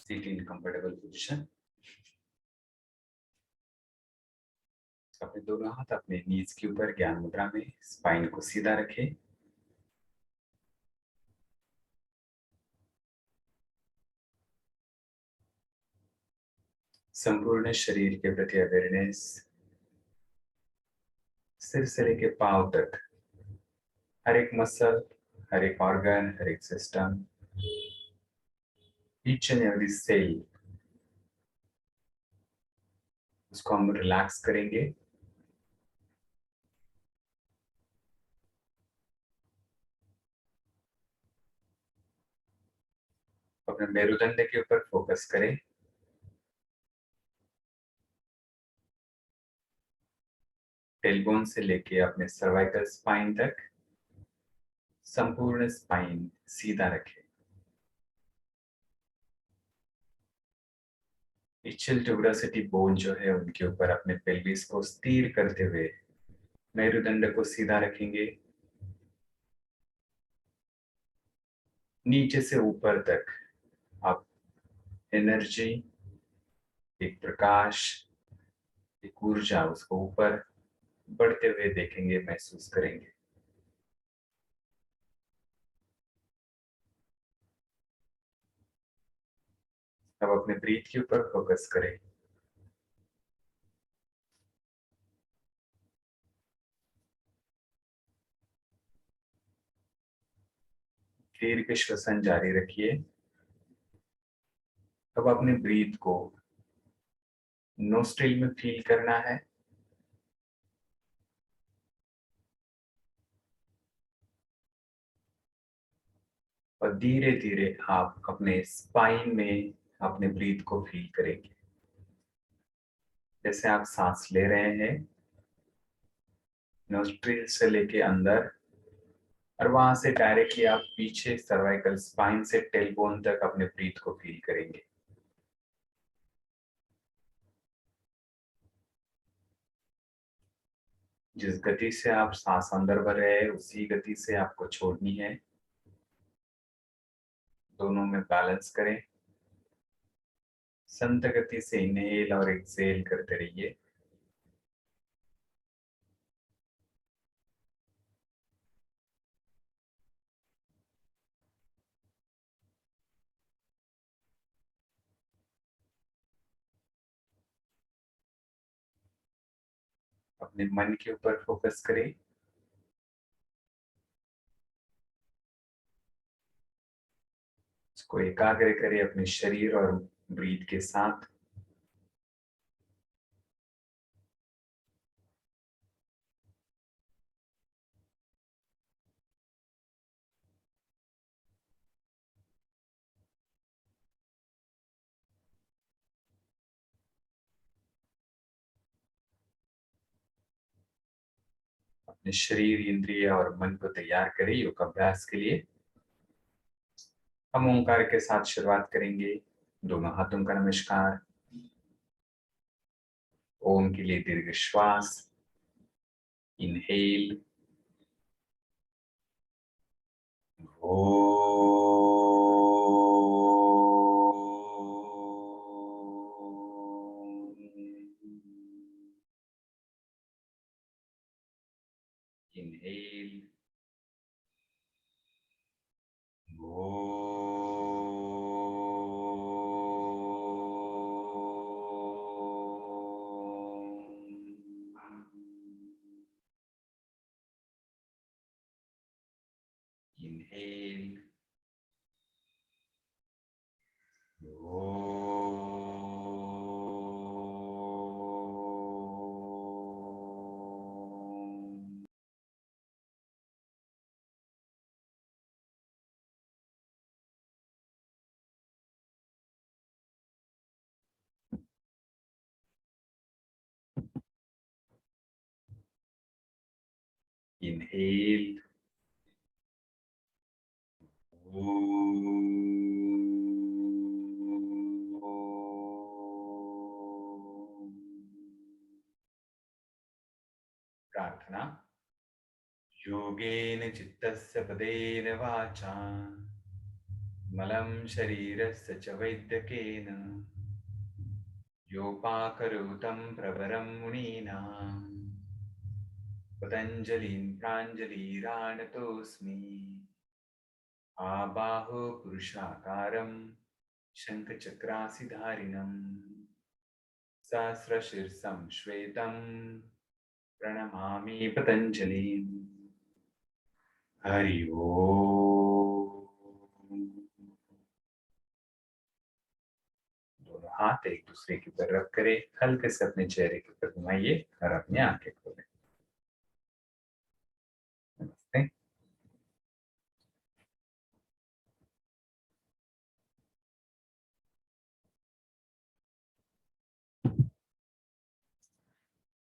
Sit in comfortable position. अपने दोनों हाथ अपने नीज के ऊपर ज्ञान मुद्रा में, स्पाइन को सीधा रखें। संपूर्ण शरीर के प्रति अवेयरनेस, सिर से लेके पांव तक, हर एक मसल, हर एक ऑर्गन, हर एक system, each and every cell, उसको हम रिलैक्स करेंगे। अपने मेरुदंड के ऊपर फोकस करें। टेलबोन से लेके अपने सर्वाइकल स्पाइन तक संपूर्ण स्पाइन सीधा रखें। इच्छल ट्यूबरसिटी बोन जो है उनके ऊपर अपने पेल्विस को स्थिर करते हुए मेरुदंड को सीधा रखेंगे। नीचे से ऊपर तक आप एनर्जी, एक प्रकाश, एक ऊर्जा उसको ऊपर बढ़ते हुए देखेंगे, महसूस करेंगे। अब अपने ब्रीथ के ऊपर फोकस करें। दीर्घ श्वसन जारी रखिए। अब अपने ब्रीथ को नोस्ट्रिल में फील करना है और धीरे धीरे आप अपने स्पाइन में अपने ब्रीथ को फील करेंगे। जैसे आप सांस ले रहे हैं नोस्ट्रिल से लेके अंदर, और वहां से डायरेक्टली आप पीछे सर्वाइकल स्पाइन से टेलबोन तक अपने ब्रीथ को फील करेंगे। जिस गति से आप सांस अंदर भर रहे हैं उसी गति से आपको छोड़नी है। दोनों में बैलेंस करें। संत गति से इनहेल और एक्सहेल करते रहिए। अपने मन के ऊपर फोकस करें। इसको एकाग्र करें अपने शरीर और ब्रीथ के साथ। अपने शरीर, इंद्रिय और मन को तैयार करें योग अभ्यास के लिए। हम ओंकार के साथ शुरुआत करेंगे। दोनों हाथों का नमस्कार। ओम के लिए दीर्घ श्वास, इनहेल, ओ, इनहेल, ओ, इनहेल, इनहेल, प्रार्थना। योगेन चित्तस्य पदेन वाचा मलं शरीरस्य च वैद्यकेन योपाकरोतं प्रवरं मुनीनां पतञ्जलिं प्राञ्जलिरानतोऽस्मि आबाहो पुरुषाकारं शङ्खचक्रासिधारिणम् सहस्रशीर्षं श्वेतं प्रणमामि पतञ्जलिम् हरि ओम। दोनों हाथ एक दूसरे के ऊपर रख करे हल्के से अपने चेहरे के ऊपर घुमाइए और अपनी आंखें खोलें। नमस्ते।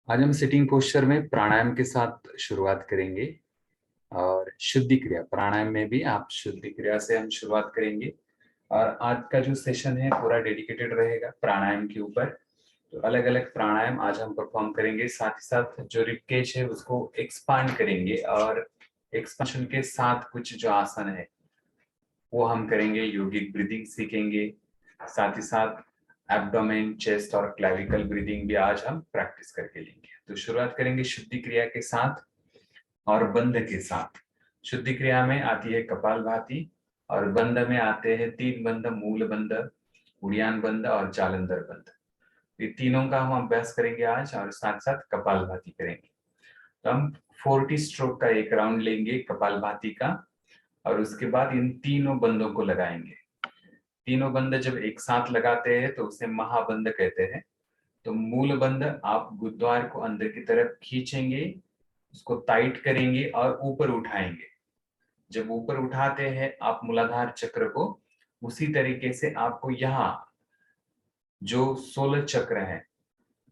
आज हम सिटिंग पोस्चर में प्राणायाम के साथ शुरुआत करेंगे और शुद्धि क्रिया प्राणायाम में भी आप शुद्धि क्रिया से हम शुरुआत करेंगे और आज का जो सेशन है पूरा डेडिकेटेड रहेगा प्राणायाम के ऊपर। तो अलग अलग प्राणायाम आज हम परफॉर्म करेंगे, साथ ही साथ जो रिपकेज है उसको एक्सपांड करेंगे और एक्सपांशन के साथ कुछ जो आसन है वो हम करेंगे, योगिक ब्रीदिंग सीखेंगे, साथ ही साथ एब्डोमेन, चेस्ट और क्लैविकल ब्रीदिंग भी आज हम प्रैक्टिस करके लेंगे। तो शुरुआत करेंगे शुद्धि क्रिया के साथ और बंध के साथ। शुद्धि क्रिया में आती है कपालभाति और बंध में आते हैं तीन बंध, मूल बंध, उड़ियान बंध और जालंधर बंध। ये तीनों का हम अभ्यास करेंगे आज और साथ साथ कपालभाति करेंगे। तो हम 40 स्ट्रोक का एक राउंड लेंगे कपालभाति का और उसके बाद इन तीनों बंदों को लगाएंगे। तीनों बंद जब एक साथ लगाते हैं तो उसे महाबंद कहते हैं। तो मूल बंद आप गुरुद्वार को अंदर की तरफ खींचेंगे, उसको टाइट करेंगे और ऊपर उठाएंगे। जब ऊपर उठाते हैं आप मूलाधार चक्र को, उसी तरीके से आपको यहाँ जो 16 चक्र है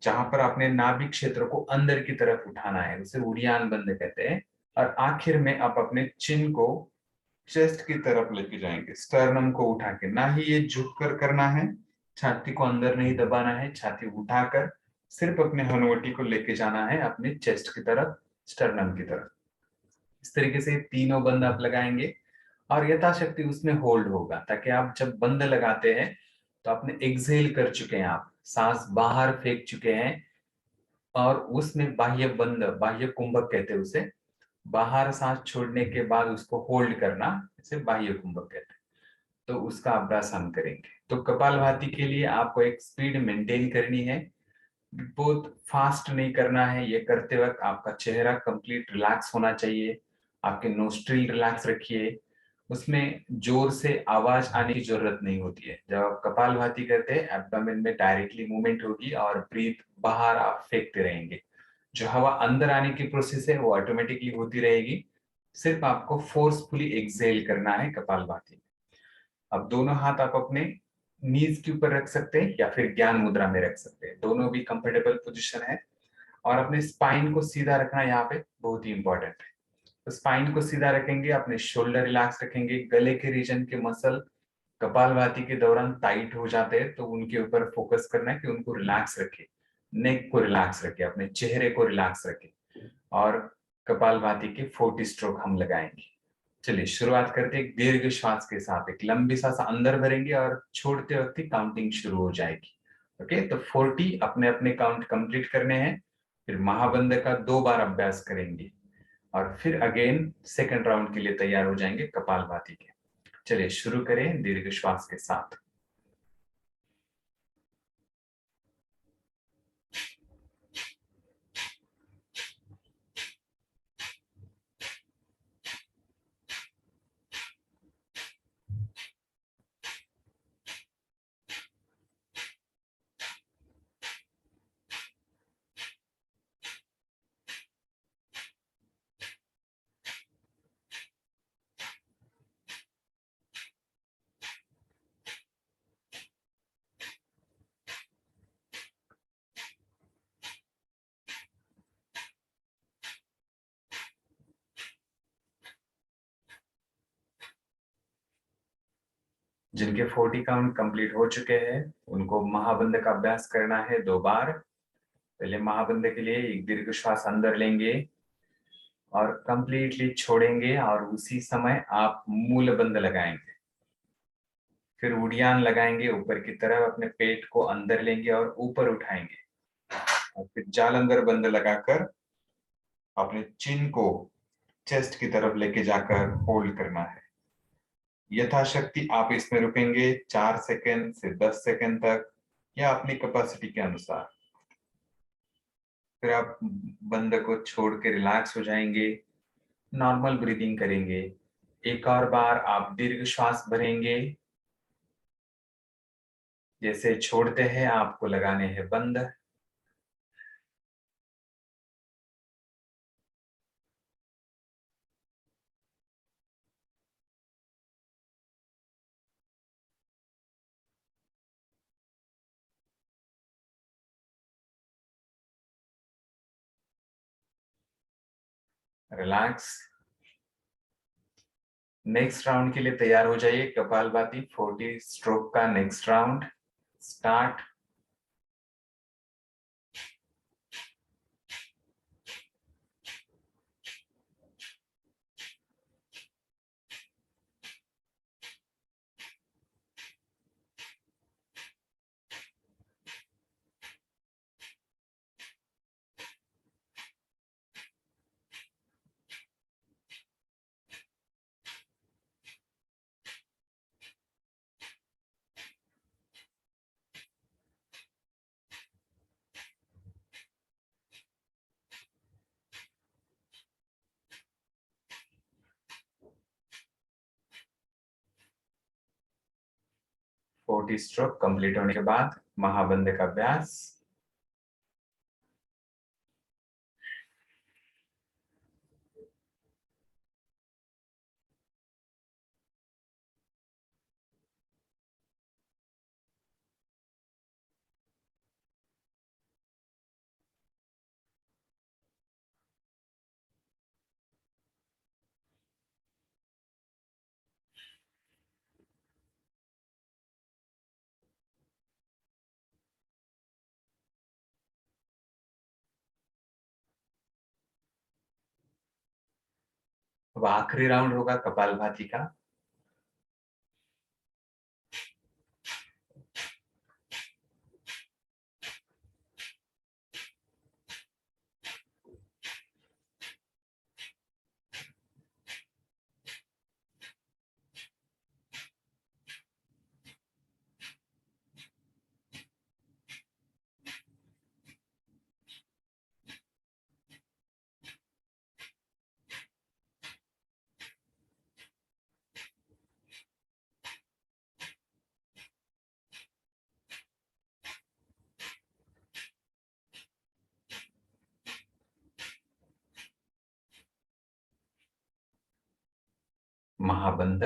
जहां पर आपने नाभि क्षेत्र को अंदर की तरफ उठाना है उसे उड़ियान बंद कहते हैं। और आखिर में आप अपने चिन्ह को चेस्ट की तरफ लेके जाएंगे, स्टर्नम को उठा के, ना ही ये झुक कर करना है, छाती को अंदर नहीं दबाना है, छाती उठाकर सिर्फ अपने हनवटी को लेके जाना है अपने चेस्ट की तरफ, स्टर्नम की तरफ। इस तरीके से तीनों बंद आप लगाएंगे और यथाशक्ति उसमें होल्ड होगा, ताकि आप जब बंद लगाते हैं तो आपने एक्सहेल कर चुके हैं, आप सांस बाहर फेंक चुके हैं और उसमें बाह्य बंद, बाह्य कुंभक कहते हैं उसे, बाहर सांस छोड़ने के बाद उसको होल्ड करना, इसे बाह्य कुंभक कहते हैं। तो उसका अभ्यास हम करेंगे। तो कपालभाति के लिए आपको एक स्पीड मेंटेन करनी है, बहुत फास्ट नहीं करना है। ये करते वक्त आपका चेहरा कंप्लीट रिलैक्स होना चाहिए, आपके नोस्ट्रिल रिलैक्स रखिए, उसमें जोर से आवाज आने की जरूरत नहीं होती है। जब आप कपालभाति करते हैं एब्डोमेन में डायरेक्टली मूवमेंट होगी और ब्रीथ बाहर आप फेंकते रहेंगे। जो हवा अंदर आने की प्रोसेस है वो ऑटोमेटिकली होती रहेगी, सिर्फ आपको फोर्सफुली एक्सहेल करना है कपालभाति। अब दोनों हाथ आप अपने नीज के ऊपर रख सकते हैं या फिर ज्ञान मुद्रा में रख सकते हैं, दोनों भी कंफर्टेबल पोजीशन है। और अपने स्पाइन को सीधा रखना यहाँ पे बहुत ही इंपॉर्टेंट है। तो स्पाइन को सीधा रखेंगे, अपने शोल्डर रिलैक्स रखेंगे, गले के रीजन के मसल कपालभाति के दौरान टाइट हो जाते हैं तो उनके ऊपर फोकस करना है कि उनको रिलैक्स रखे, नेक को रिलैक्स रखे, अपने चेहरे को रिलैक्स रखे और कपालभाति के 40 स्ट्रोक हम लगाएंगे। चलिए शुरुआत करते हैं एक दीर्घ श्वास के साथ। एक लंबी सांस अंदर भरेंगे और छोड़ते वक्त ही काउंटिंग शुरू हो जाएगी। ओके, तो 40 अपने अपने काउंट कंप्लीट करने हैं, फिर महाबंद का 2 बार अभ्यास करेंगे और फिर अगेन सेकंड राउंड के लिए तैयार हो जाएंगे कपालभाति के। चलिए शुरू करें दीर्घ श्वास के साथ। जिनके 40 काउंट कंप्लीट हो चुके हैं उनको महाबंद का अभ्यास करना है 2 बार। पहले महाबंद के लिए एक दीर्घ श्वास अंदर लेंगे और कंप्लीटली छोड़ेंगे और उसी समय आप मूल बंद लगाएंगे। फिर उड़ियान लगाएंगे ऊपर की तरफ, अपने पेट को अंदर लेंगे और ऊपर उठाएंगे। और फिर जालंधर बंद लगाकर अपने चिन को चेस्ट की तरफ लेके जाकर होल्ड करना है। यथाशक्ति आप इसमें रुकेंगे 4 सेकंड से 10 सेकंड तक, या अपनी कैपेसिटी के अनुसार। फिर आप बंद को छोड़ के रिलैक्स हो जाएंगे, नॉर्मल ब्रीदिंग करेंगे। एक और बार आप दीर्घ श्वास भरेंगे। जैसे छोड़ते हैं आपको लगाने हैं बंद। रिलैक्स। नेक्स्ट राउंड के लिए तैयार हो जाइए। कपालभाति 40 स्ट्रोक का next round start. Forty stroke complete होने के बाद महाबंद का अभ्यास। अब आखिरी राउंड होगा कपालभाति का। महाबंद।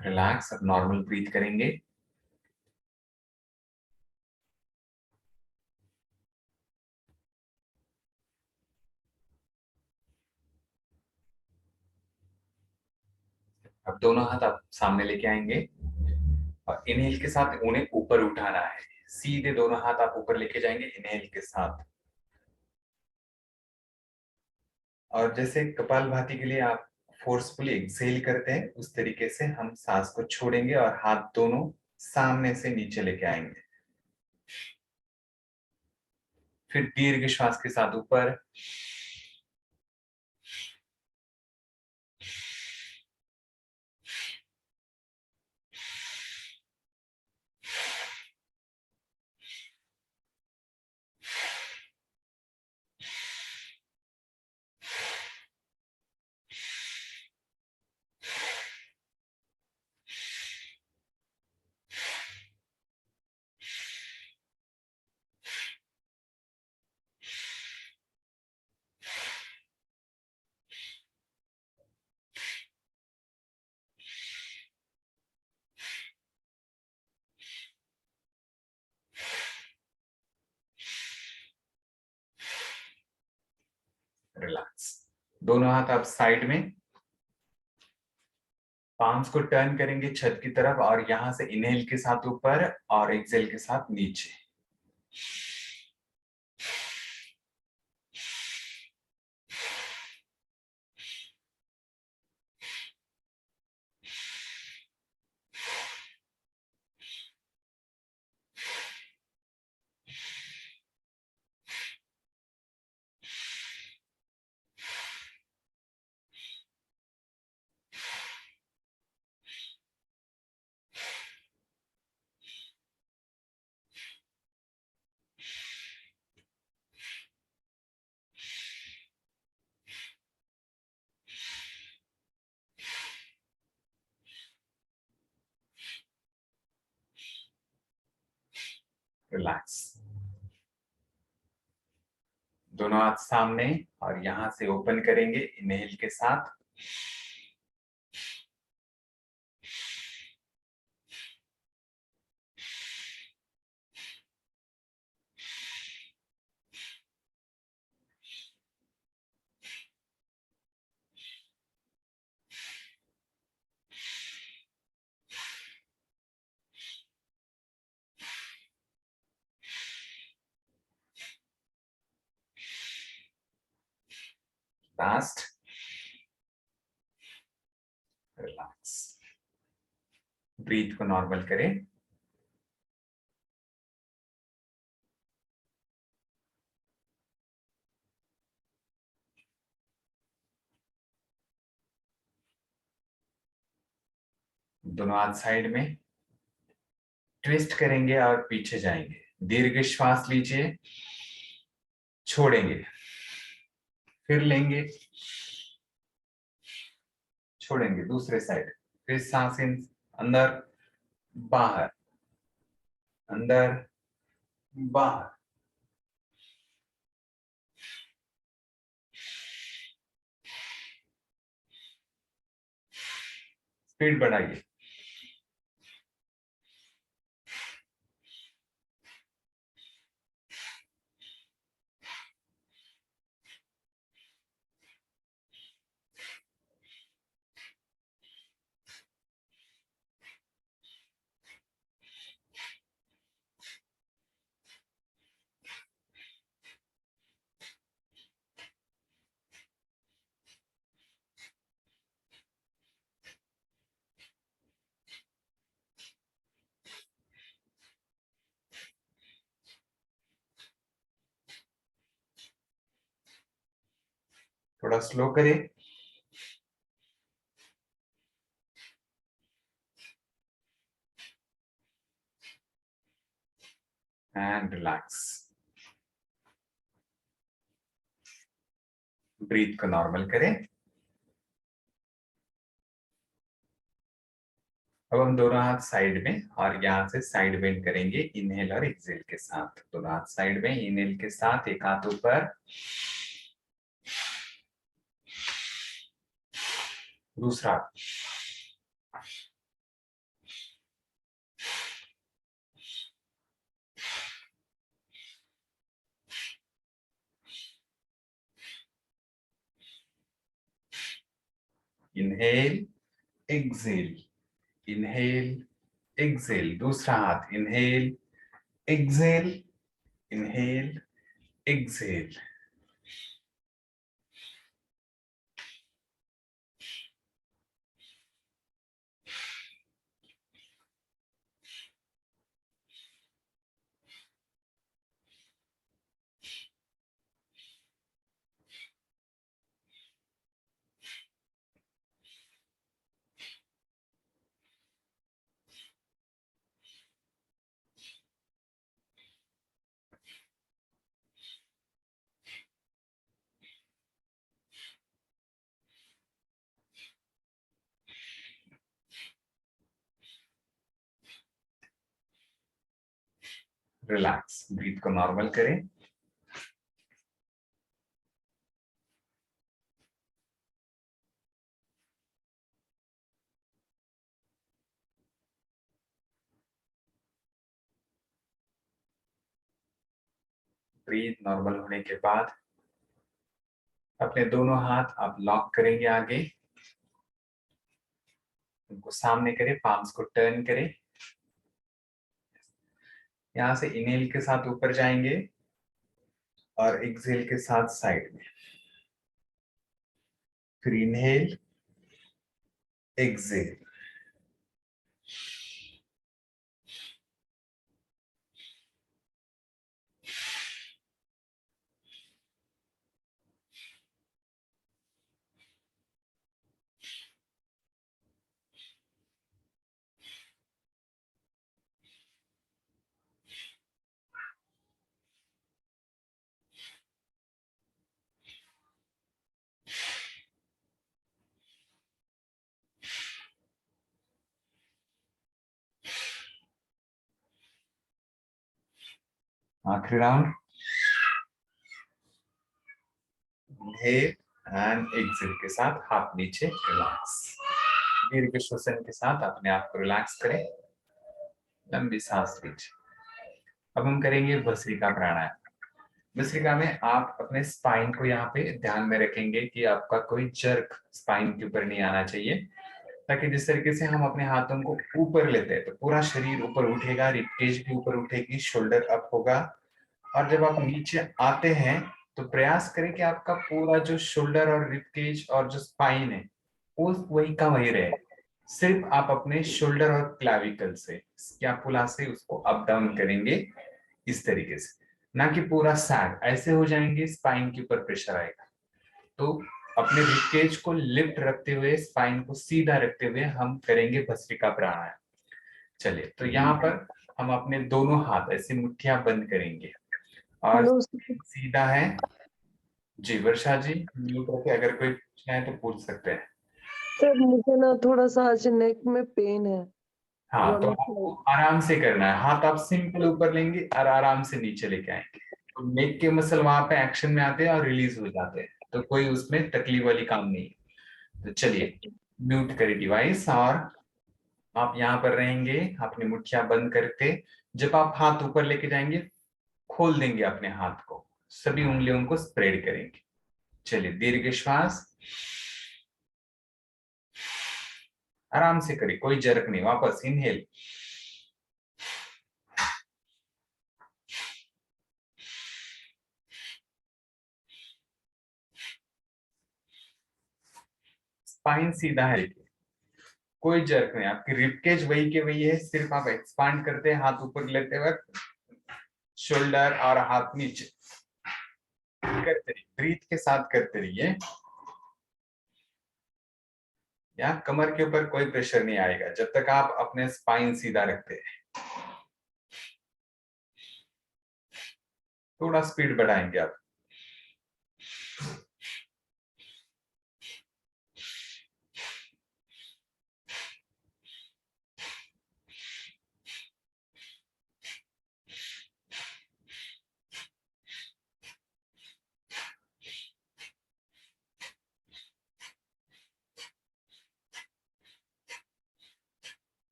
रिलैक्स। अब नॉर्मल ब्रीथ करेंगे। अब दोनों हाथ आप सामने लेके आएंगे और इनहेल के साथ उन्हें ऊपर उठाना है। सीधे दोनों हाथ आप ऊपर लेके जाएंगे इनहेल के साथ। और जैसे कपालभाति के लिए आप फोर्सफुली एक्सहेल करते हैं, उस तरीके से हम सांस को छोड़ेंगे और हाथ दोनों सामने से नीचे लेके आएंगे। फिर दीर्घ श्वास के साथ ऊपर। दोनों हाथ आप साइड में, पाम्स को टर्न करेंगे छत की तरफ और यहां से इनहेल के साथ ऊपर और एक्सेल के साथ नीचे। रिलैक्स। दोनों हाथ सामने और यहां से ओपन करेंगे इनहेल के साथ, लास्ट, रिलैक्स। ब्रीथ को नॉर्मल करें। दोनों हाथ साइड में, ट्विस्ट करेंगे और पीछे जाएंगे। दीर्घ श्वास लीजिए, छोड़ेंगे, फिर लेंगे, छोड़ेंगे, दूसरे साइड, फिर सांस इन, अंदर, बाहर, अंदर, बाहर। स्पीड बढ़ाइए। थोड़ा स्लो करें। And relax. ब्रीथ को नॉर्मल करें। अब हम दोनों हाथ साइड में और यहाँ से साइड बेंड करेंगे इनहेल और एक्सेल के साथ। दोनों हाथ साइड में, इनहेल के साथ, एक हाथ ऊपर, दूसरा, इनहेल, एक्सेल, इनहेल, एक्सेल, दूसरा हाथ, inhale, exhale, inhale, exhale. Relax. Breath को नॉर्मल करें। ब्रीथ नॉर्मल होने के बाद अपने दोनों हाथ आप लॉक करेंगे आगे, उनको सामने करें, पाम्स को टर्न करें। यहां से इनहेल के साथ ऊपर जाएंगे और एक्सहेल के साथ साइड में। फिर इनहेल, एक्सहेल। आखिरी राउंड, इनहेल एंड एक्सहेल के साथ हाथ नीचे, रिलैक्स। दीर्घ श्वसन के साथ अपने आप को रिलैक्स करें, लंबी सांस लीजिए। अब हम करेंगे भस्त्रिका प्राणायाम। भस्त्रिका में आप अपने स्पाइन को यहाँ पे ध्यान में रखेंगे कि आपका कोई जर्क स्पाइन के ऊपर नहीं आना चाहिए, ताकि जिस तरीके से हम अपने हाथों को ऊपर लेते हैं तो पूरा शरीर ऊपर उठेगा, रिबकेज भी ऊपर उठेगी, शोल्डर अप होगा। और जब आप नीचे आते हैं तो प्रयास करें कि आपका पूरा जो शोल्डर और रिबकेज और जो स्पाइन है वो वही का वही रहे। सिर्फ आप अपने शोल्डर और क्लैविकल से, स्कैपुला से उसको अप डाउन करेंगे इस तरीके से, ना कि पूरा सैग। ऐसे हो जाएंगे स्पाइन के ऊपर प्रेशर आएगा। तो अपने रिबकेज को लिफ्ट रखते हुए, स्पाइन को सीधा रखते हुए हम करेंगे भस्त्रिका प्राणायाम। चलिए, तो यहाँ पर हम अपने दोनों हाथ ऐसे मुट्ठियां बंद करेंगे और हेलो सीधा है। जी वर्षा जी, म्यूट रखे, अगर कोई पूछना है तो पूछ सकते हैं। सर, मुझे ना थोड़ा सा आज नेक में पेन है। हाँ, तो वन आपको साइड। आराम से करना है, हाथ आप सिंपल ऊपर लेंगे और आराम से नीचे लेके आएंगे। तो नेक के मसल वहां पे एक्शन में आते हैं और रिलीज हो जाते हैं, तो कोई उसमें तकलीफ वाली काम नहीं है। तो चलिए, म्यूट करिए डिवाइस और आप यहाँ पर रहेंगे अपनी मुट्ठियां बंद करके। जब आप हाथ ऊपर लेके जाएंगे, खोल देंगे अपने हाथ को, सभी उंगलियों को स्प्रेड करेंगे। चलिए, दीर्घ श्वास, आराम से करिए, कोई जर्क नहीं। वापस इनहेल, स्पाइन सीधा है, कोई जर्क नहीं, आपकी रिबकेज वही के वही है, सिर्फ आप एक्सपांड करते हैं हाथ ऊपर लेते वक्त, शोल्डर और हाथ नीचे करते रहिए, ब्रीथ के साथ करते रहिए। यहाँ कमर के ऊपर कोई प्रेशर नहीं आएगा जब तक आप अपने स्पाइन सीधा रखते हैं। थोड़ा स्पीड बढ़ाएंगे आप।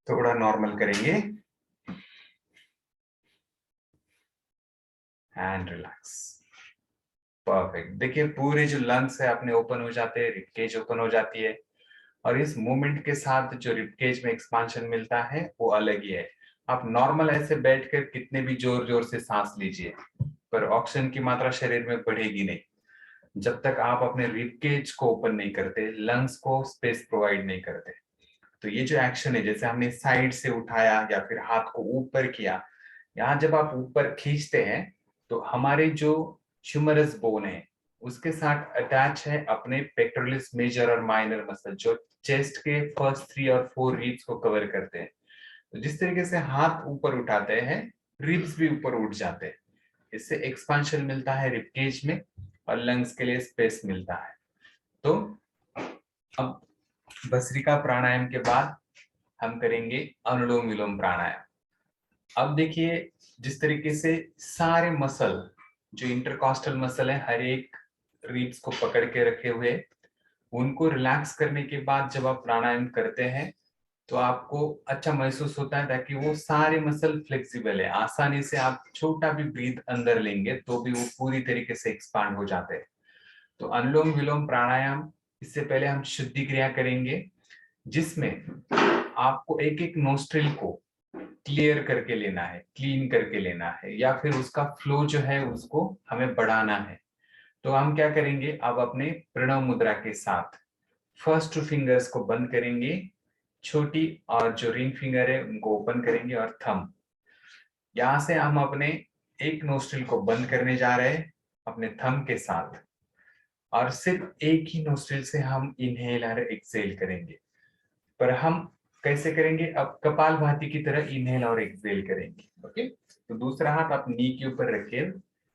थोड़ा नॉर्मल करेंगे एंड रिलैक्स। परफेक्ट। देखिए, पूरे जो लंग्स है अपने ओपन हो जाते हैं, रिबकेज ओपन हो जाती है, और इस मूवमेंट के साथ जो रिबकेज में एक्सपांशन मिलता है वो अलग ही है। आप नॉर्मल ऐसे बैठकर कितने भी जोर जोर से सांस लीजिए, पर ऑक्सीजन की मात्रा शरीर में बढ़ेगी नहीं जब तक आप अपने रिबकेज को ओपन नहीं करते, लंग्स को स्पेस प्रोवाइड नहीं करते। तो ये जो एक्शन है, जैसे हमने साइड से उठाया या फिर हाथ को ऊपर किया, यहाँ जब आप ऊपर खींचते हैं तो हमारे जो ह्यूमरस बोन है उसके साथ अटैच है अपने पेक्टोरलिस मेजर और माइनर मसल, जो चेस्ट के फर्स्ट 3 और 4 रिब्स को कवर करते हैं। तो जिस तरीके से हाथ ऊपर उठाते हैं, रिब्स भी ऊपर उठ जाते हैं। इससे एक्सपांशन मिलता है रिबकेज में और लंग्स के लिए स्पेस मिलता है। तो अब भस्त्रिका प्राणायाम के बाद हम करेंगे अनुलोम विलोम प्राणायाम। अब देखिए, जिस तरीके से सारे मसल, जो इंटरकॉस्टल मसल है, हर एक रिब्स को पकड़ के रखे हुए, उनको रिलैक्स करने के बाद जब आप प्राणायाम करते हैं तो आपको अच्छा महसूस होता है, ताकि वो सारे मसल फ्लेक्सिबल है, आसानी से आप छोटा भी ब्रीथ अंदर लेंगे तो भी वो पूरी तरीके से एक्सपांड हो जाते हैं। तो अनुलोम विलोम प्राणायाम, इससे पहले हम शुद्धि क्रिया करेंगे, जिसमें आपको एक एक नोस्ट्रिल को क्लियर करके लेना है, क्लीन करके लेना है, या फिर उसका फ्लो जो है उसको हमें बढ़ाना है। तो हम क्या करेंगे, अब अपने प्रणव मुद्रा के साथ फर्स्ट टू फिंगर्स को बंद करेंगे, छोटी और जो रिंग फिंगर है उनको ओपन करेंगे, और थंब, यहां से हम अपने एक नोस्ट्रिल को बंद करने जा रहे हैं अपने थंब के साथ, और सिर्फ एक ही नोस्ट्रिल से हम इनहेल और एक्सहेल करेंगे। पर हम कैसे करेंगे, अब कपालभाति की तरह इनहेल और एक्सहेल करेंगे। ओके, तो दूसरा हाथ आप नी के ऊपर रखिए,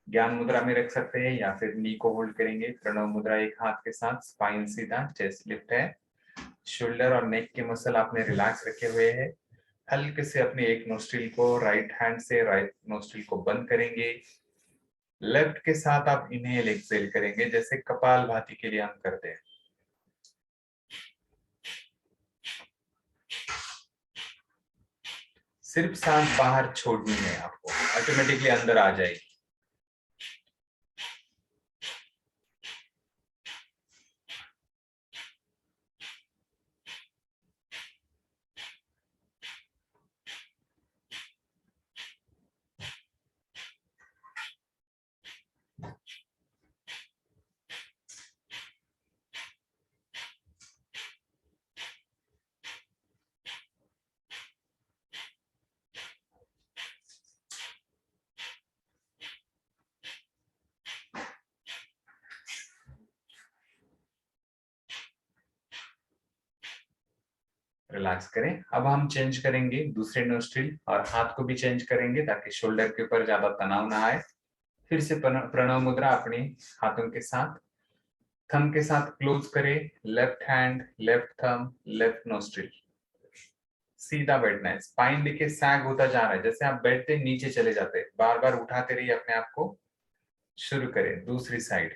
ज्ञान मुद्रा में रख सकते हैं, या फिर नी को होल्ड करेंगे, प्रणव मुद्रा एक हाथ के साथ, स्पाइन सीधा, चेस्ट लिफ्ट है, शोल्डर और नेक के मसल आपने रिलैक्स रखे हुए हैं। हल्के से अपने एक नोस्ट्रिल को राइट हैंड से राइट नोस्ट्रिल को बंद करेंगे, लेफ्ट के साथ आप इनहेल एक्सहेल करेंगे, जैसे कपालभाति के लिए हम करते हैं। सिर्फ सांस बाहर छोड़नी है आपको, ऑटोमेटिकली अंदर आ जाएगी। रिलैक्स करें। अब हम चेंज करेंगे दूसरे नोस्ट्रिल, और हाथ को भी चेंज करेंगे ताकि शोल्डर के ऊपर ज्यादा तनाव ना आए। फिर से प्रणव मुद्रा अपने हाथों के साथ, थंब के साथ क्लोज करें, left hand, left thumb, left nostril, सीधा बैठना है। स्पाइन देखिए सैग होता जा रहा है, जैसे आप बैठते नीचे चले जाते हैं, बार बार उठाते रहिए अपने आप को। शुरू करें दूसरी साइड।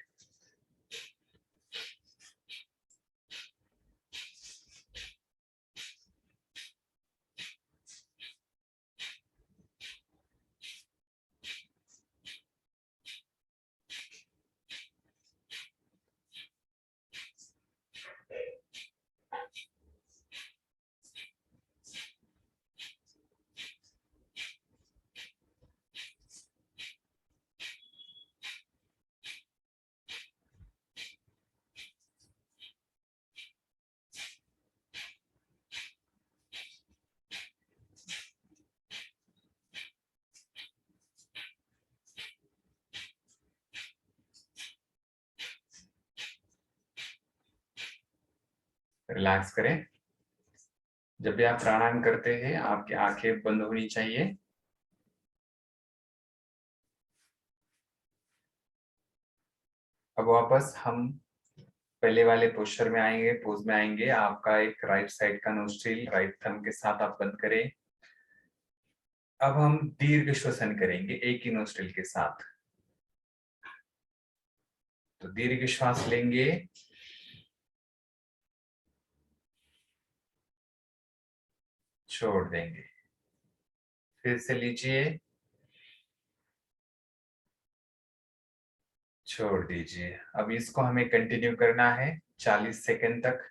रिलैक्स करें। जब भी आप प्राणायाम करते हैं आपकी आंखें बंद होनी चाहिए। अब वापस हम पहले वाले पोस्चर में आएंगे, पोज में आएंगे। आपका एक राइट साइड का नोस्ट्रिल राइट थंब के साथ आप बंद करें। अब हम दीर्घ श्वसन करेंगे एक ही नोस्ट्रिल के साथ। तो दीर्घ श्वास लेंगे, छोड़ देंगे, फिर से लीजिए, छोड़ दीजिए। अब इसको हमें कंटिन्यू करना है 40 सेकंड तक।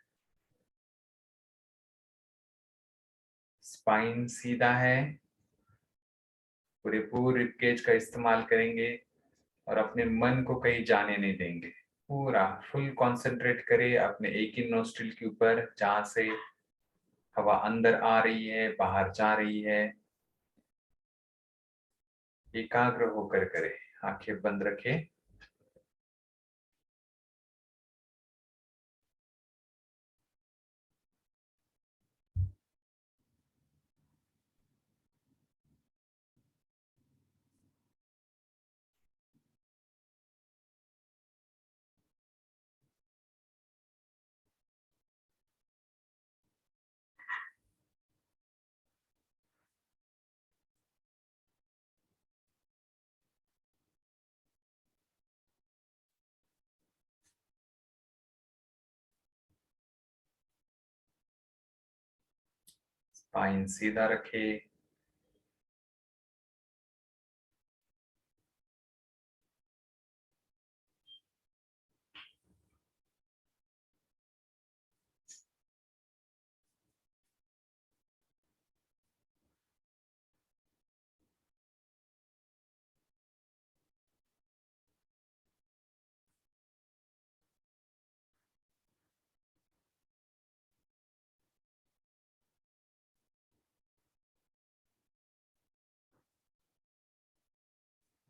स्पाइन सीधा है, पूरे पूरे रिबकेज का इस्तेमाल करेंगे, और अपने मन को कहीं जाने नहीं देंगे। पूरा फुल कंसंट्रेट करें अपने एक ही नोस्ट्रिल के ऊपर, जहां से हवा अंदर आ रही है बाहर जा रही है। एकाग्र होकर करें, आंखें बंद रखें। स्पाइन सीधा रखे।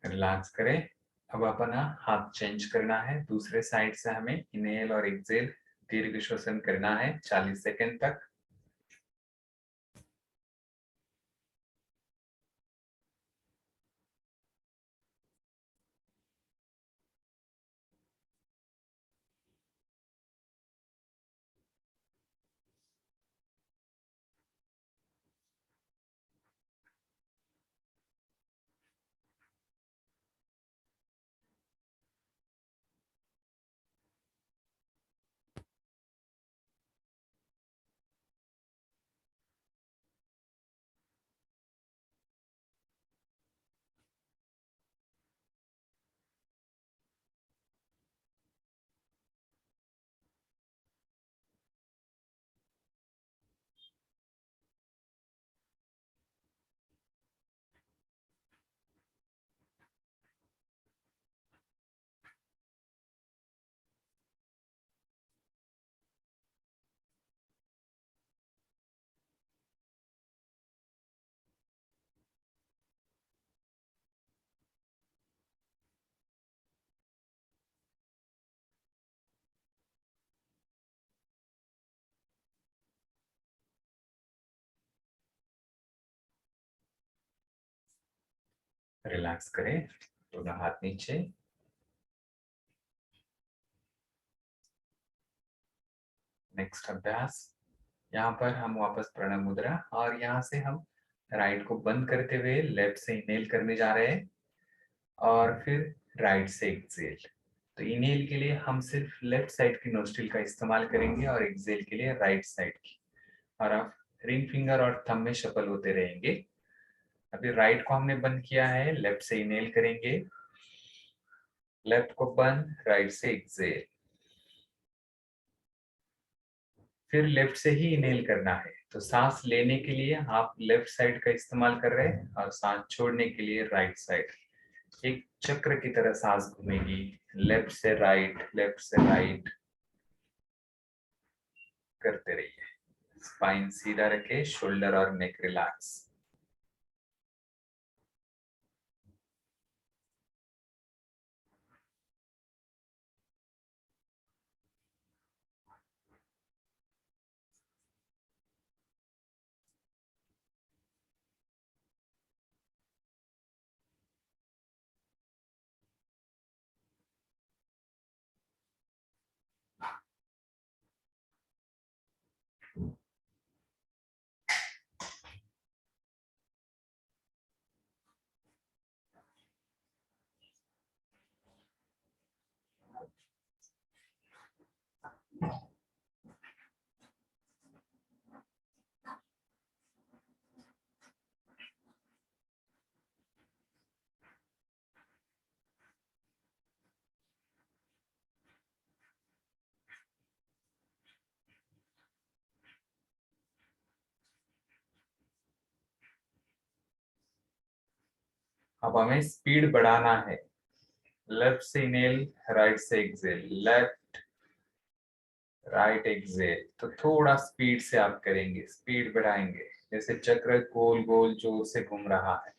रिलैक्स करें। अब अपना हाथ चेंज करना है, दूसरे साइड से हमें इनहेल और एक्सेल दीर्घ श्वसन करना है 40 सेकंड तक। रिलैक्स करें, दोनों हाथ नीचे। नेक्स्ट अभ्यास, यहाँ पर हम वापस प्रणव मुद्रा, और यहाँ से हम राइट को बंद करते हुए लेफ्ट से इनहेल करने जा रहे हैं और फिर राइट से एक्सेल। तो इनहेल के लिए हम सिर्फ लेफ्ट साइड की नोस्ट्रिल का इस्तेमाल करेंगे और एक्सेल के लिए राइट साइड की, और आप रिंग फिंगर और थंब में शफल होते रहेंगे। अभी राइट को हमने बंद किया है, लेफ्ट से इनहेल करेंगे, लेफ्ट को बंद, राइट से एक्सेल, फिर लेफ्ट से ही इनहेल करना है। तो सांस लेने के लिए आप लेफ्ट साइड का इस्तेमाल कर रहे हैं और सांस छोड़ने के लिए राइट साइड। एक चक्र की तरह सांस घूमेगी, लेफ्ट से राइट, लेफ्ट से राइट करते रहिए। स्पाइन सीधा रखे, शोल्डर और नेक रिलैक्स। अब हमें स्पीड बढ़ाना है। लेफ्ट से इनहेल, राइट से एक्सेल, लेफ्ट राइट एक्सेल। तो थोड़ा स्पीड से आप करेंगे, स्पीड बढ़ाएंगे, जैसे चक्र गोल गोल जोर से घूम रहा है।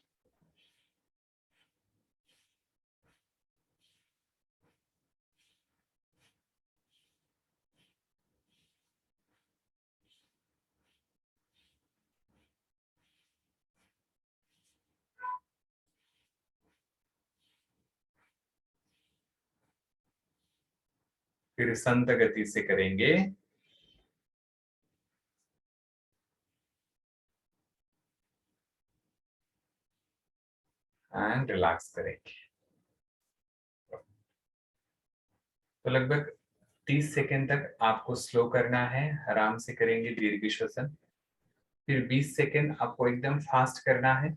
फिर संत गति से करेंगे एंड रिलैक्स करेंगे। तो लगभग 30 सेकेंड तक आपको स्लो करना है, आराम से करेंगे दीर्घ श्वसन। फिर 20 सेकेंड आपको एकदम फास्ट करना है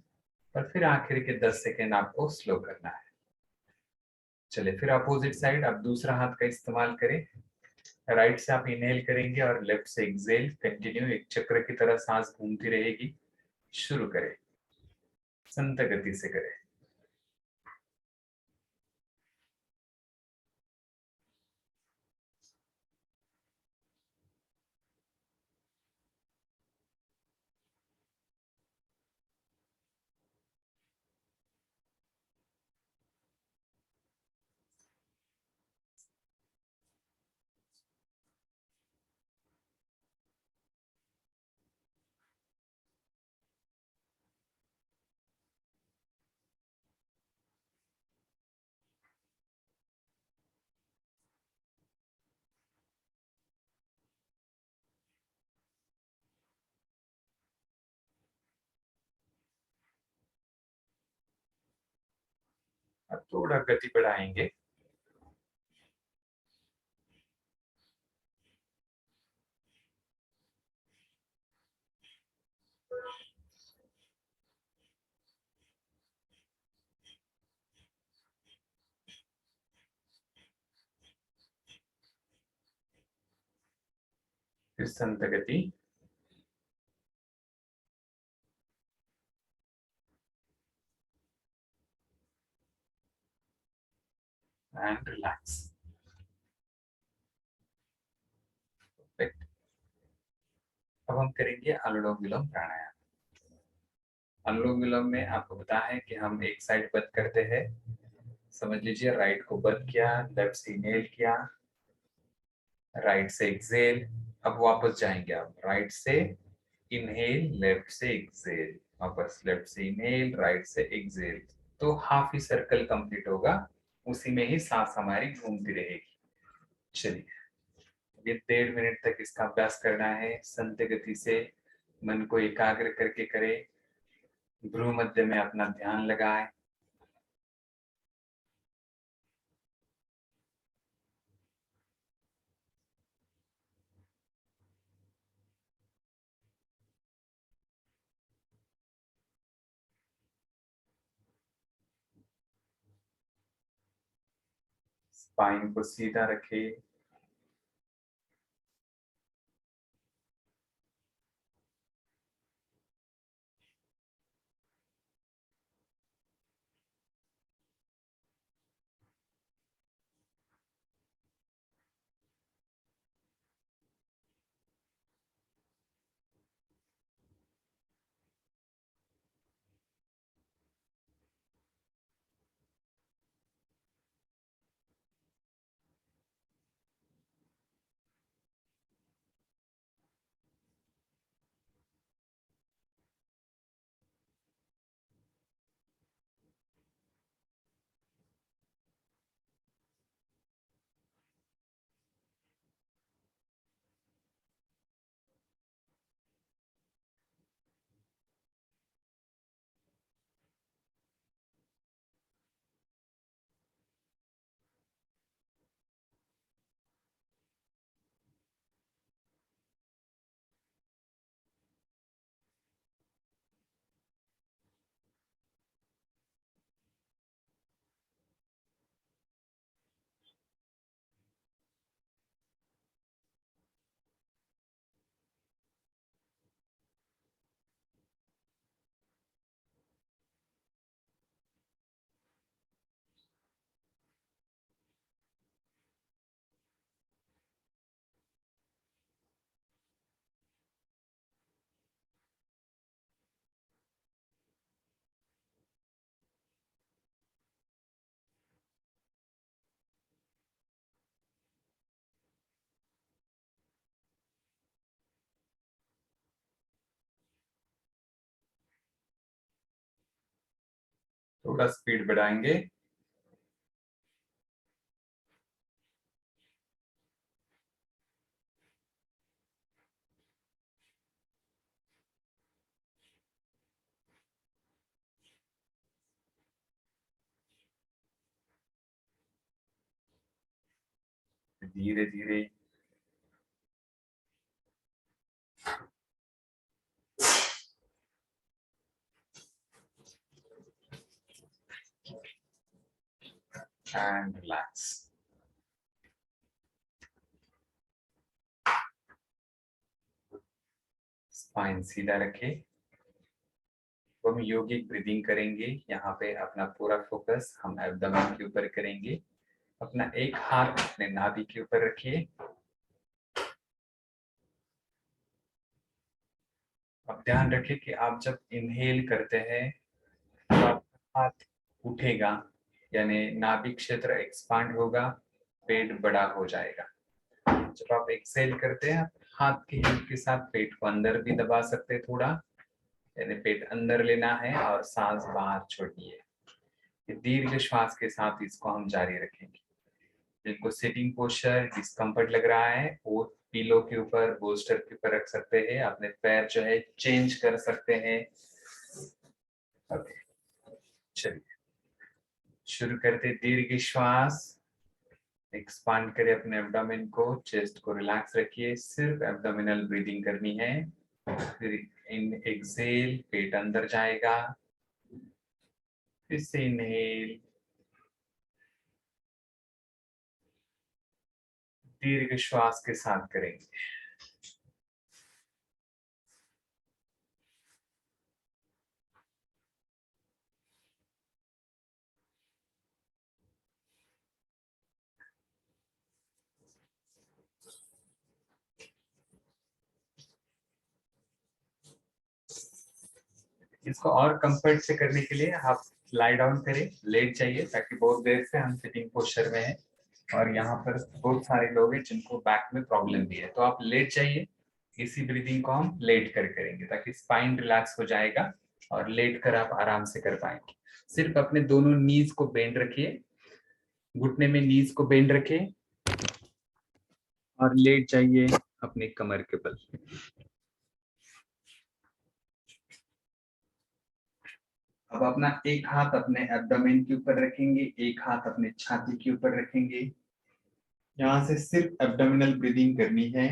और फिर आखिर के 10 सेकेंड आपको स्लो करना है। चलिए फिर अपोजिट साइड आप दूसरा हाथ का इस्तेमाल करें। राइट से आप इनहेल करेंगे और लेफ्ट से एक्सहेल। कंटिन्यू, एक चक्र की तरह सांस घूमती रहेगी। शुरू करें, संत गति से करें। अब थोड़ा गति बढ़ाएंगे। फिर संत गति एंड रिलैक्स। अब हम करेंगे अनुलोम विलोम प्राणायाम। अनुलोम विलोम में आपको पता है कि हम एक साइड बंद करते हैं। समझ लीजिए, राइट को बंद किया, लेफ्ट से इनहेल किया, राइट से एक्सहेल। अब वापस जाएंगे आप, राइट से इनहेल, लेफ्ट से एक्सहेल, वापस लेफ्ट से इनहेल, राइट से एक्सहेल। तो हाफ ही सर्कल कंप्लीट होगा, उसी में ही सांस हमारी घूमती रहेगी। चलिए, ये 1.5 मिनट तक इसका अभ्यास करना है। संत गति से मन को एकाग्र करके करें। भ्रू मध्य में अपना ध्यान लगाएं। स्पाइन को सीधा रखें। थोड़ा स्पीड बढ़ाएंगे। धीरे धीरे। And relax. स्पाइन सीधा रखें। तो हम योगिक ब्रीदिंग करेंगे। यहाँ पे अपना पूरा फोकस हम एब्डोमेन के ऊपर करेंगे। अपना एक हाथ अपने नाभि के ऊपर रखिए। अब ध्यान रखिए कि आप जब इनहेल करते हैं तो आपका हाथ उठेगा, यानी नाभि क्षेत्र एक्सपांड होगा, पेट बड़ा हो जाएगा। जब आप एक्सहेल करते हैं, आप हाथ की हेल्प के साथ पेट को अंदर भी दबा सकते हैं थोड़ा, यानी पेट अंदर लेना है और सांस बाहर छोड़नी है। ये दीर्घ श्वास के साथ इसको हम जारी रखेंगे। जिनको सिटिंग पोस्चर डिस्कम्फर्ट लग रहा है वो पीलो के ऊपर, बोस्टर के ऊपर रख सकते हैं। अपने पैर जो है चेंज कर सकते हैं। चलिए शुरू करते। दीर्घ श्वास, एक्सपांड करें अपने एब्डोमेन को, चेस्ट को रिलैक्स रखिए। सिर्फ एब्डोमिनल ब्रीदिंग करनी है। फिर इन एक्सेल, पेट अंदर जाएगा। फिर से इनहेल, दीर्घ श्वास के साथ करेंगे। इसको और कंफर्ट से करने के लिए आप लाई डाउन करें, लेट जाइए, ताकि बहुत देर से हम सिटिंग पोस्चर में हैं और यहाँ पर बहुत सारे लोग हैं जिनको बैक में प्रॉब्लम भी है। तो आप लेट जाइए। इसी ब्रीदिंग को हम लेट कर करेंगे ताकि स्पाइन रिलैक्स हो जाएगा और लेट कर आप आराम से कर पाएंगे। सिर्फ अपने दोनों नीज को बेंड रखिए, घुटने में नीज को बेंड रखें और लेट जाइए अपने कमर के बल। अब अपना एक हाथ अपने एब्डोमेन के ऊपर रखेंगे, एक हाथ अपने छाती के ऊपर रखेंगे। यहाँ से सिर्फ एब्डोमिनल ब्रीदिंग करनी है।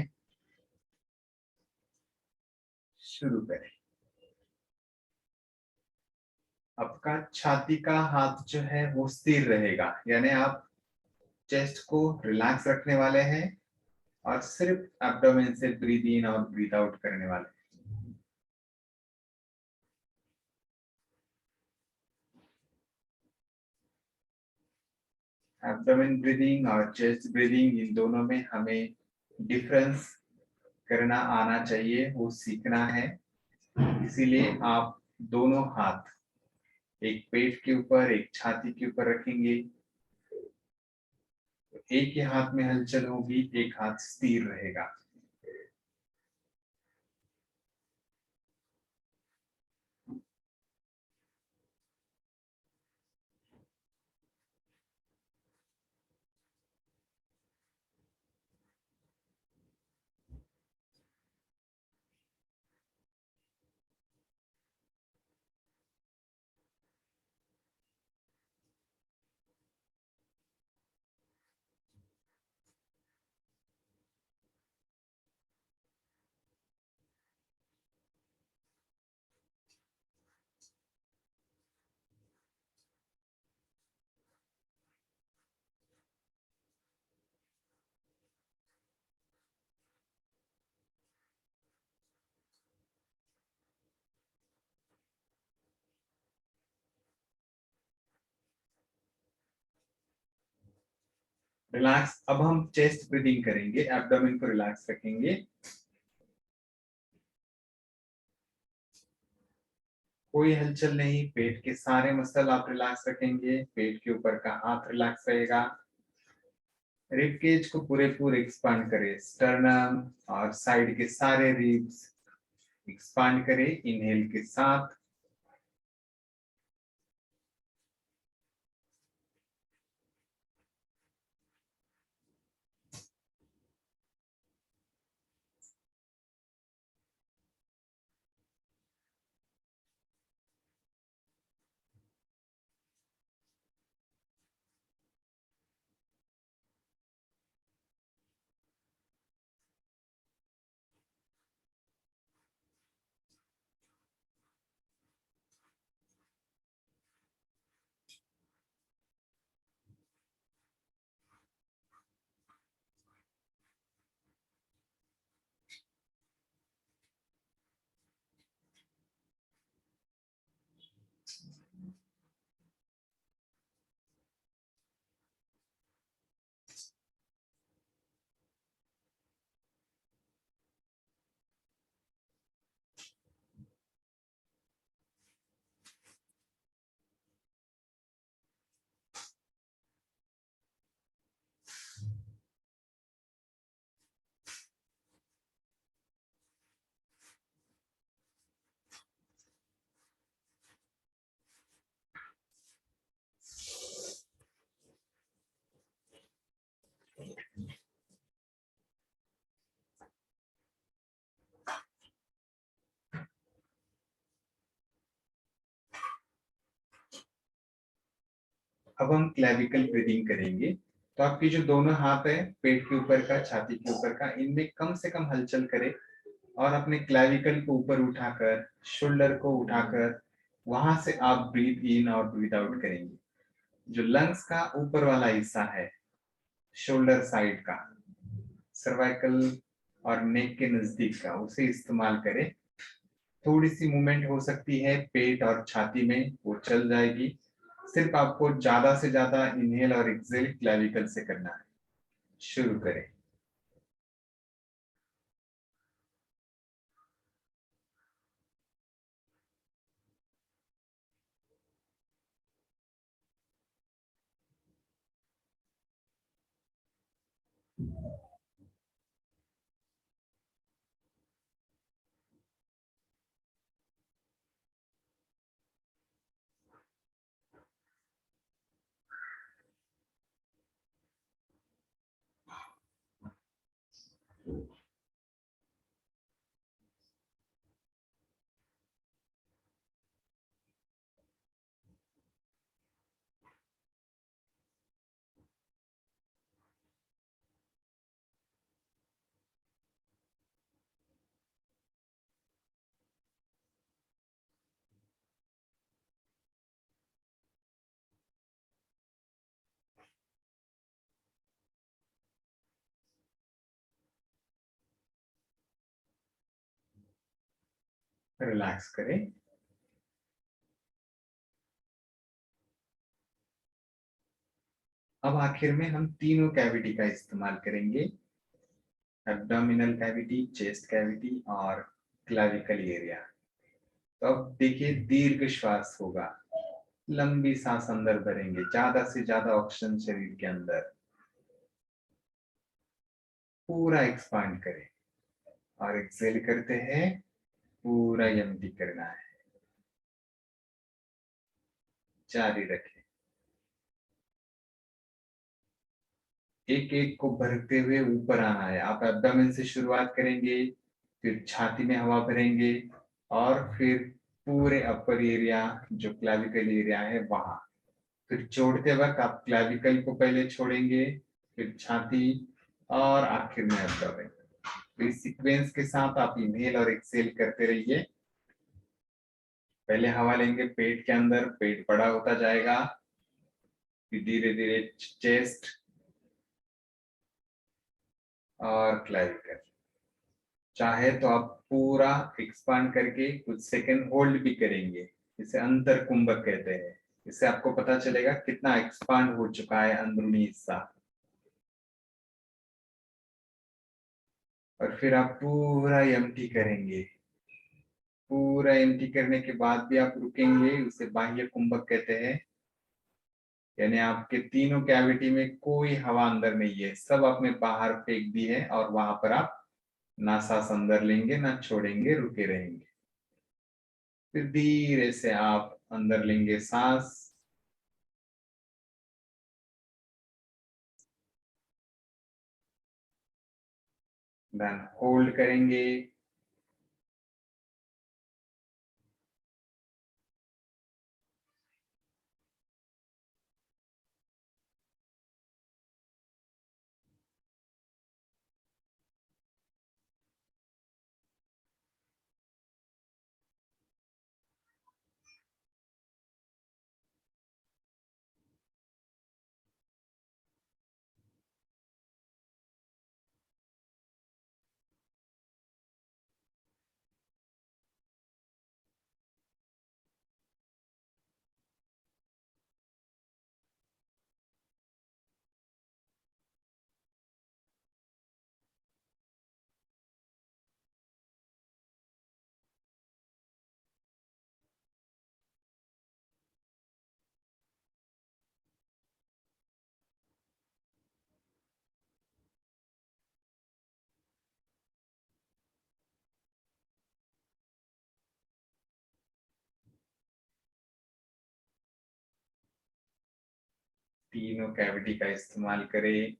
शुरू करें। आपका छाती का हाथ जो है वो स्थिर रहेगा, यानी आप चेस्ट को रिलैक्स रखने वाले हैं और सिर्फ एब्डोमेन से ब्रीद इन और ब्रीद आउट करने वाले हैं। एब्डोमेन ब्रीदिंग और चेस्ट ब्रीदिंग, इन दोनों में हमें डिफरेंस करना आना चाहिए, वो सीखना है। इसीलिए आप दोनों हाथ एक पेट के ऊपर, एक छाती के ऊपर रखेंगे। एक ही हाथ में हलचल होगी, एक हाथ स्थिर रहेगा। रिलैक्स। अब हम चेस्ट ब्रीदिंग करेंगे, एब्डोमेन को रिलैक्स रखेंगे। कोई हलचल नहीं, पेट के सारे मसल आप रिलैक्स रखेंगे, पेट के ऊपर का हाथ रिलैक्स रहेगा। रिब केज को पूरे पूरे एक्सपांड करें, स्टर्नम और साइड के सारे रिब्स एक्सपांड करें इनहेल के साथ। अब हम क्लेविकल ब्रीदिंग करेंगे। तो आपकी जो दोनों हाथ है, पेट के ऊपर का, छाती के ऊपर का, इनमें कम से कम हलचल करें और अपने क्लेविकल को ऊपर उठाकर, शोल्डर को उठाकर, वहां से आप ब्रीथ इन और ब्रीथ आउट करेंगे। जो लंग्स का ऊपर वाला हिस्सा है, शोल्डर साइड का, सर्वाइकल और नेक के नजदीक का, उसे इस्तेमाल करें। थोड़ी सी मूवमेंट हो सकती है पेट और छाती में, वो चल जाएगी। सिर्फ आपको ज्यादा से ज्यादा इनहेल और एक्सेल क्लेविकल से करना है। शुरू करें। रिलैक्स करें। अब आखिर में हम तीनों कैविटी का इस्तेमाल करेंगे, एब्डोमिनल कैविटी, चेस्ट कैविटी और क्लेविकल एरिया। तो अब देखिए, दीर्घ श्वास होगा, लंबी सांस अंदर भरेंगे, ज्यादा से ज्यादा ऑक्सीजन शरीर के अंदर, पूरा एक्सपांड करें। और एक्सेल करते हैं, पूरा एम्प्टी करना है। जारी रखें। एक एक को भरते हुए ऊपर आना है। आप एब्डोमेन से शुरुआत करेंगे, फिर छाती में हवा भरेंगे और फिर पूरे अपर एरिया, जो क्लेविकल एरिया है, वहां। फिर छोड़ते वक्त आप क्लेविकल को पहले छोड़ेंगे, फिर छाती और आखिर में एब्डोमेन। तो इस सीक्वेंस के साथ आप इनहेल और एक्सेल करते रहिए। पहले हवा लेंगे पेट के अंदर, पेट बड़ा होता जाएगा, फिर धीरे धीरे चेस्ट और क्लेविकल। चाहे तो आप पूरा एक्सपांड करके कुछ सेकंड होल्ड भी करेंगे, इसे अंतर कुंभक कहते हैं। इससे आपको पता चलेगा कितना एक्सपांड हो चुका है अंदरूनी हिस्सा। और फिर आप पूरा एम्प्टी करेंगे। पूरा एम्प्टी करने के बाद भी आप रुकेंगे, उसे बाह्य कुंभक कहते हैं। यानी आपके तीनों कैविटी में कोई हवा अंदर नहीं है, सब आपने बाहर फेंक दी है और वहां पर आप ना सांस अंदर लेंगे ना छोड़ेंगे, रुके रहेंगे। फिर धीरे से आप अंदर लेंगे सांस, देन होल्ड करेंगे, तीनों कैविटी का इस्तेमाल करें।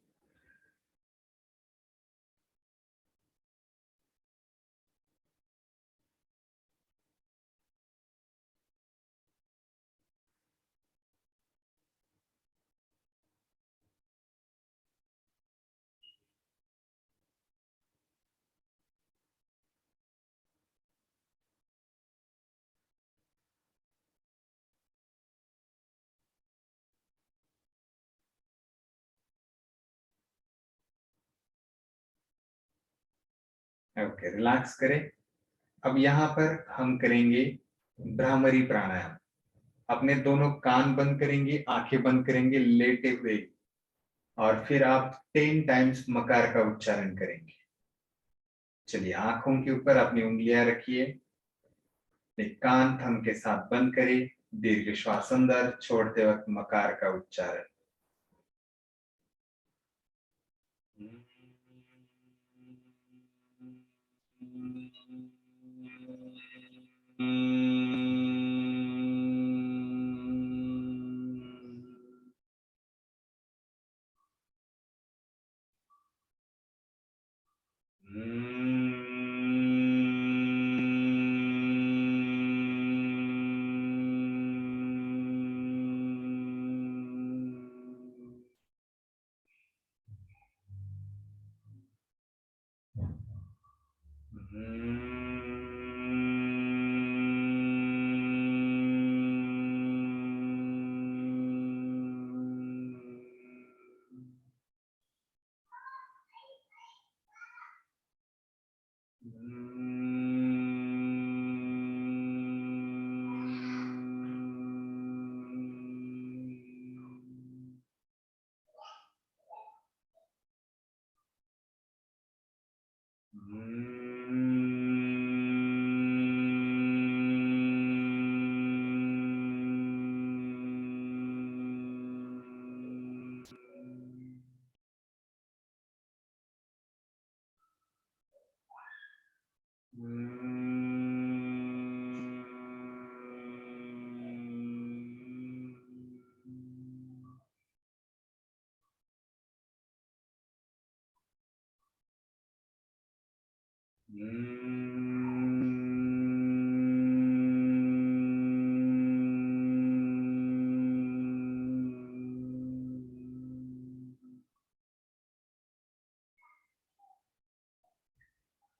ओके, रिलैक्स करें। अब यहाँ पर हम करेंगे भ्रामरी प्राणायाम। अपने दोनों कान बंद करेंगे, आंखें बंद करेंगे लेटे हुए, और फिर आप 10 टाइम्स मकार का उच्चारण करेंगे। चलिए, आंखों के ऊपर अपनी उंगलियां रखिए, कान थम के साथ बंद करें, दीर्घ श्वास अंदर छोड़ते वक्त मकार का उच्चारण।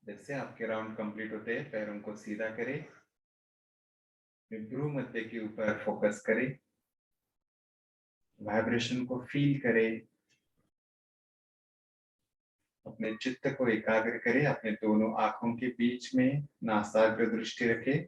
जैसे आपके राउंड कंप्लीट होते हैं, पैरों को सीधा करें, भ्रू मध्य के ऊपर फोकस करें, वाइब्रेशन को फील करें, अपने चित्त को एकाग्र करें, अपने दोनों आंखों के बीच में नासाग्र दृष्टि रखें।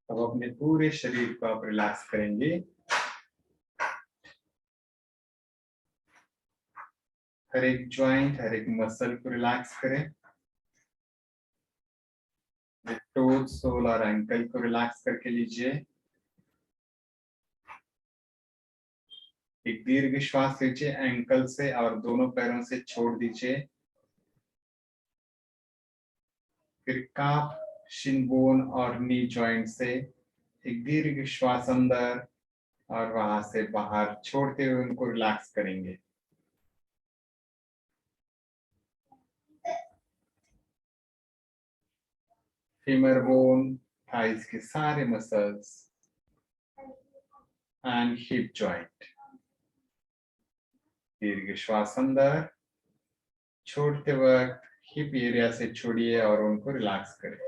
अब अपने पूरे शरीर को आप रिलैक्स करेंगे। हर एक ज्वाइंट, हर एक मसल को रिलैक्स करें। टोज, सोल और एंकल को रिलैक्स करके लीजिए। एक दीर्घ श्वास लीजिए एंकल से और दोनों पैरों से छोड़ दीजिए। फिर काफ, शिन बोन और नी जॉइंट से एक दीर्घ श्वास अंदर और वहां से बाहर छोड़ते हुए उनको रिलैक्स करेंगे। फीमर बोन, थाइस के सारे मसल्स, एंड हिप जॉइंट। दीर्घ श्वास अंदर, छोड़ते वक्त हिप एरिया से छोड़िए और उनको रिलैक्स करें।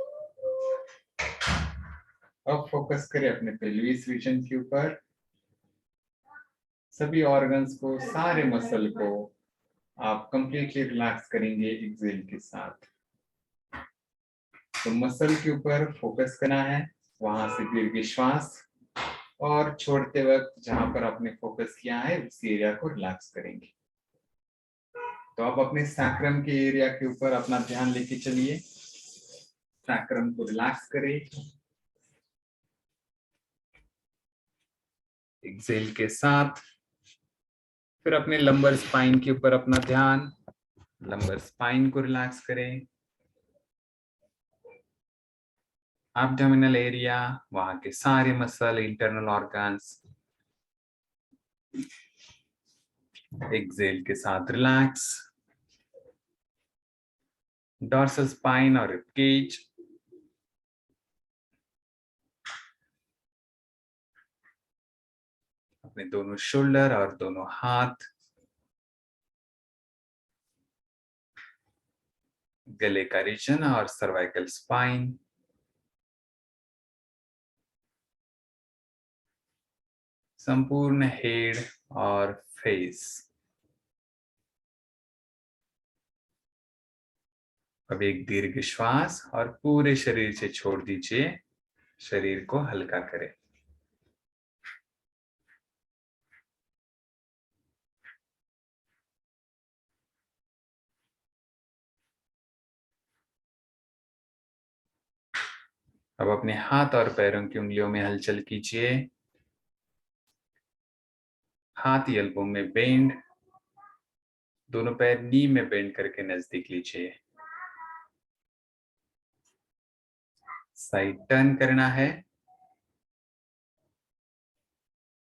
अब फोकस करें अपने पेल्विस रीजन के ऊपर। सभी ऑर्गन्स को, सारे मसल को आप कंप्लीटली रिलैक्स करेंगे एक्सेल के साथ। तो मसल के ऊपर फोकस करना है, वहां से दीर्घ श्वास, और छोड़ते वक्त जहां पर आपने फोकस किया है उस एरिया को रिलैक्स करेंगे। तो आप अपने सैक्रम के एरिया के ऊपर अपना ध्यान लेके चलिए। सैक्रम को रिलैक्स करें। एक्सेल के साथ फिर अपने लंबर स्पाइन के ऊपर अपना ध्यान, लंबर स्पाइन को रिलैक्स करें। एब्डोमिनल एरिया, वहां के सारे मसल, इंटरनल ऑर्गन्स एक्सेल के साथ रिलैक्स। डॉर्सल स्पाइन और रिबकेज, अपने दोनों शोल्डर और दोनों हाथ, गले का रीजन और सर्वाइकल स्पाइन, संपूर्ण हेड और फेस। अब एक दीर्घ श्वास और पूरे शरीर से छोड़ दीजिए, शरीर को हल्का करें। अब अपने हाथ और पैरों की उंगलियों में हलचल कीजिए। हाथ एल्बो में बेंड, दोनों पैर नी में बेंड करके नजदीक लीजिए। साइड टर्न करना है।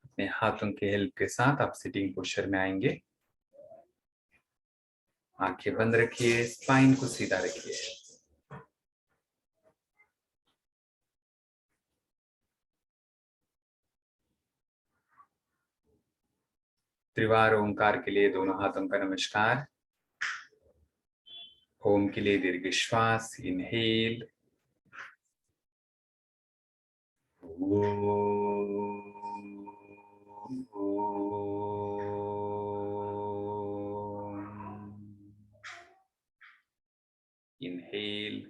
अपने हाथों के हेल्प के साथ आप सिटिंग पोस्चर में आएंगे। आंखें बंद रखिए, स्पाइन को सीधा रखिए। त्रिवार ओंकार के लिए दोनों हाथों का नमस्कार। ओम के लिए दीर्घ श्वास, inhale. Inhale.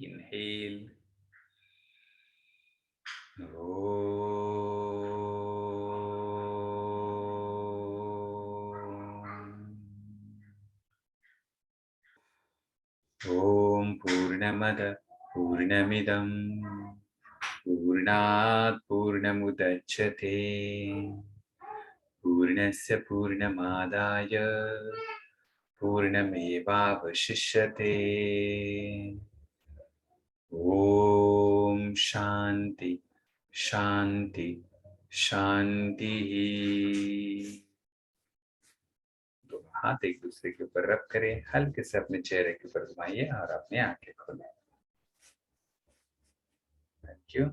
Inhale. Om Purnamada Purnamidam Purnat Purnamudachyate Purnasya Purnamadaya Purnamevavashishyate। Om Shanti शांति शांति। दोनों हाथ एक दूसरे के ऊपर रब करें, हल्के से अपने चेहरे के ऊपर घुमाइए और अपनी आंखें खोलें। Thank you.